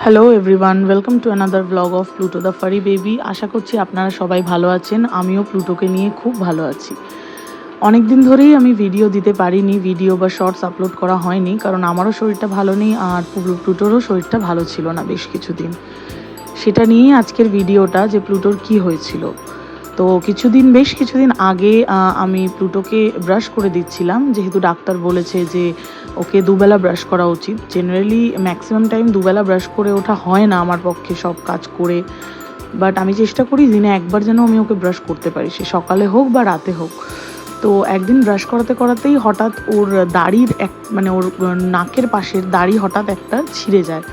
Hello everyone, welcome to another blog of Pluto the furry baby. আশা করছি আপনারা সবাই ভালো আছেন। আমিও প্লুটোকে নিয়ে খুব ভালো আছি। অনেক দিন ধরেই আমি ভিডিও দিতে পারিনি, ভিডিও বা শর্টস আপলোড করা হয়নি, কারণ আমারও শরীরটা ভালো নেই আর প্লুটোরও শরীরটা ভালো ছিল না বেশ কিছুদিন। সেটা নিয়েই আজকের ভিডিওটা, যে প্লুটোর কি হয়েছিল। তো বেশ কিছুদিন আগে আমি প্লুটোকে ব্রাশ করে দিচ্ছিলাম, যেহেতু ডাক্তার বলেছে যে ওকে দুবেলা ব্রাশ করা উচিত। জেনারেলি ম্যাক্সিমাম টাইম দুবেলা ব্রাশ করে ওঠা হয় না আমার পক্ষে সব কাজ করে, বাট আমি চেষ্টা করি দিনে একবার যেন আমি ওকে ব্রাশ করতে পারি, সে সকালে হোক বা রাতে হোক। তো একদিন ব্রাশ করাতেই হঠাৎ ওর দাড়ির ওর নাকের পাশের দাড়ি হঠাৎ একটা ছিঁড়ে যায়।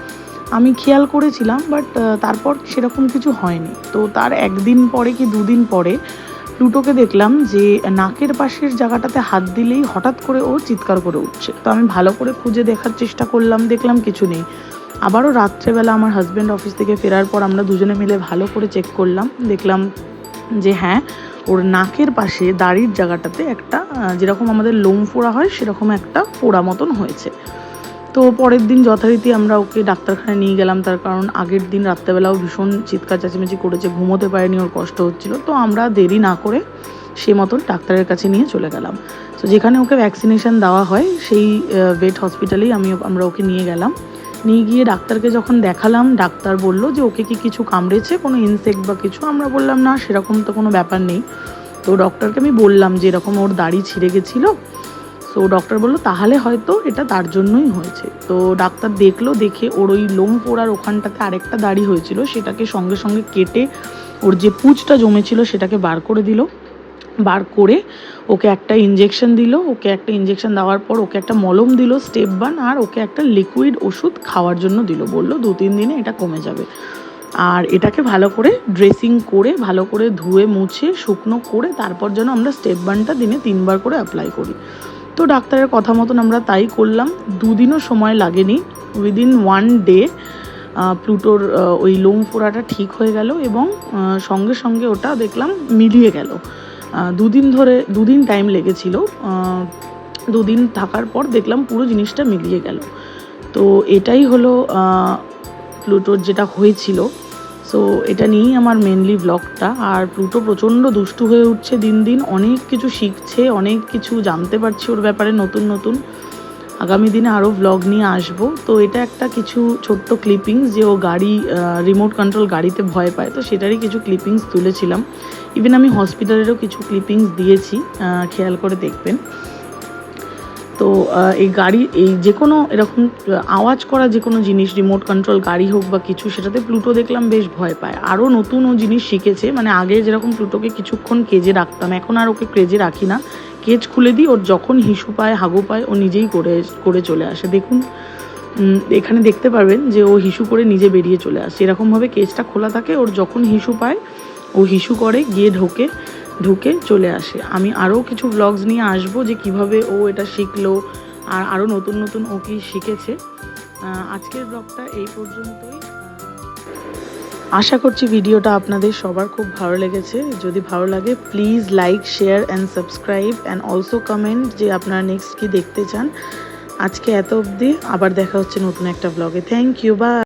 আমি খেয়াল করেছিলাম, বাট তারপর সেরকম কিছু হয়নি। তো তার একদিন পরে কি দুদিন পরে প্লুটোকে দেখলাম যে নাকের পাশের জায়গাটাতে হাত দিলেই হঠাৎ করে ও চিৎকার করে উঠছে। তো আমি ভালো করে খুঁজে দেখার চেষ্টা করলাম, দেখলাম কিছু নেই। আবারও রাত্রেবেলা আমার হাজব্যান্ড অফিস থেকে ফেরার পর আমরা দুজনে মিলে ভালো করে চেক করলাম, দেখলাম যে হ্যাঁ, ওর নাকের পাশে দাড়ির জায়গাটাতে একটা যেরকম আমাদের লোম ফোড়া হয় সেরকম একটা ফোড়া মতন হয়েছে। তো পরের দিন যথারীতি আমরা ওকে ডাক্তারখানায় নিয়ে গেলাম, তার কারণ আগের দিন রাত্রেবেলাও ভীষণ চিৎকার চেঁচামেচি করেছে, ঘুমোতে পারেনি, ওর কষ্ট হচ্ছিল। তো আমরা দেরি না করে সে মতন ডাক্তারের কাছে নিয়ে চলে গেলাম। তো যেখানে ওকে ভ্যাকসিনেশন দেওয়া হয় সেই ভেট হসপিটালেই আমরা ওকে নিয়ে গেলাম। নিয়ে গিয়ে ডাক্তারকে যখন দেখালাম, ডাক্তার বলল যে ওকে কি কিছু কামড়েছে, কোনো ইনসেক্ট বা কিছু। আমরা বললাম না, সেরকম তো কোনো ব্যাপার নেই। তো ডক্টরকে আমি বললাম যে এরকম ওর দাড়ি ছিঁড়ে গেছিলো। তো ডক্টর বললো তাহলে হয়তো এটা তার জন্যই হয়েছে। তো ডাক্তার দেখলো, দেখে ওর ওই লোম পোড়ার ওখানটাতে আরেকটা দাড়ি হয়েছিল, সেটাকে সঙ্গে সঙ্গে কেটে ওর যে পুঁজটা জমেছিল সেটাকে বার করে দিল। বার করে ওকে একটা ইঞ্জেকশন দিল। ওকে একটা ইঞ্জেকশন দেওয়ার পর ওকে একটা মলম দিল স্টেপ 1, আর ওকে একটা লিকুইড ওষুধ খাওয়ার জন্য দিল। বললো 2-3 দিনে এটা কমে যাবে। আর এটাকে ভালো করে ড্রেসিং করে, ভালো করে ধুয়ে মুছে শুকনো করে তারপর যেন আমরা স্টেপ 1টা দিনে 3 বার করে অ্যাপ্লাই করি। তো ডাক্তারের কথা মতন আমরা তাই করলাম। 2 দিনও সময় লাগেনি, উইদিন 1 ডে প্লুটোর ওই লোম ফোড়াটা ঠিক হয়ে গেল এবং সঙ্গে সঙ্গে ওটা দেখলাম মিলিয়ে গেল। 2 দিন টাইম লেগেছিল। 2 দিন থাকার পর দেখলাম পুরো জিনিসটা মিলিয়ে গেল। তো এটাই হলো প্লুটোর যেটা হয়েছিল। সো এটা নিয়েই আমার মেনলি ব্লগটা। আর প্লুটো প্রচণ্ড দুষ্টু হয়ে উঠছে দিন দিন, অনেক কিছু শিখছে, অনেক কিছু জানতে পারছি ওর ব্যাপারে নতুন নতুন। আগামী দিনে আরও ব্লগ নিয়ে আসবো। তো এটা একটা কিছু ছোট্ট ক্লিপিংস, যে ও গাড়ি রিমোট কন্ট্রোল গাড়িতে ভয় পায়, তো সেটারই কিছু ক্লিপিংস তুলেছিলাম। ইভেন আমি হসপিটালেরও কিছু ক্লিপিংস দিয়েছি, খেয়াল করে দেখবেন। তো এই যে কোনো এরকম আওয়াজ করা যে কোনো জিনিস, রিমোট কন্ট্রোল গাড়ি হোক বা কিছু, সেটাতে প্লুটো দেখলাম বেশ ভয় পায়। আরও নতুন ও জিনিস শিখেছে। আগে যেরকম প্লুটোকে কিছুক্ষণ কেজে রাখতাম, এখন আর ওকে কেজে রাখি না। কেজ খুলে দিই, ওর যখন হিসু পায়, হাগু পায়, ও নিজেই করে চলে আসে। দেখুন, এখানে দেখতে পারবেন যে ও হিসু করে নিজে বেরিয়ে চলে আসে। এরকমভাবে কেজটা খোলা থাকে, ওর যখন হিসু পায় ও হিসু করে গিয়ে ঢুকে চলে আসে। আমি আরও কিছু ব্লগস নিয়ে আসবো, যে কিভাবে ও এটা শিখলো আর আরও নতুন নতুন ও কি শিখেছে। আজকের ব্লগটা এই পর্যন্তই। আশা করছি ভিডিওটা আপনাদের সবার খুব ভালো লেগেছে। যদি ভালো লাগে please like, share and subscribe and also comment যে আপনারা নেক্সট কি দেখতে চান। আজকে এত অবধি, আবার দেখা হচ্ছে নতুন একটা ব্লগে। Thank you, by.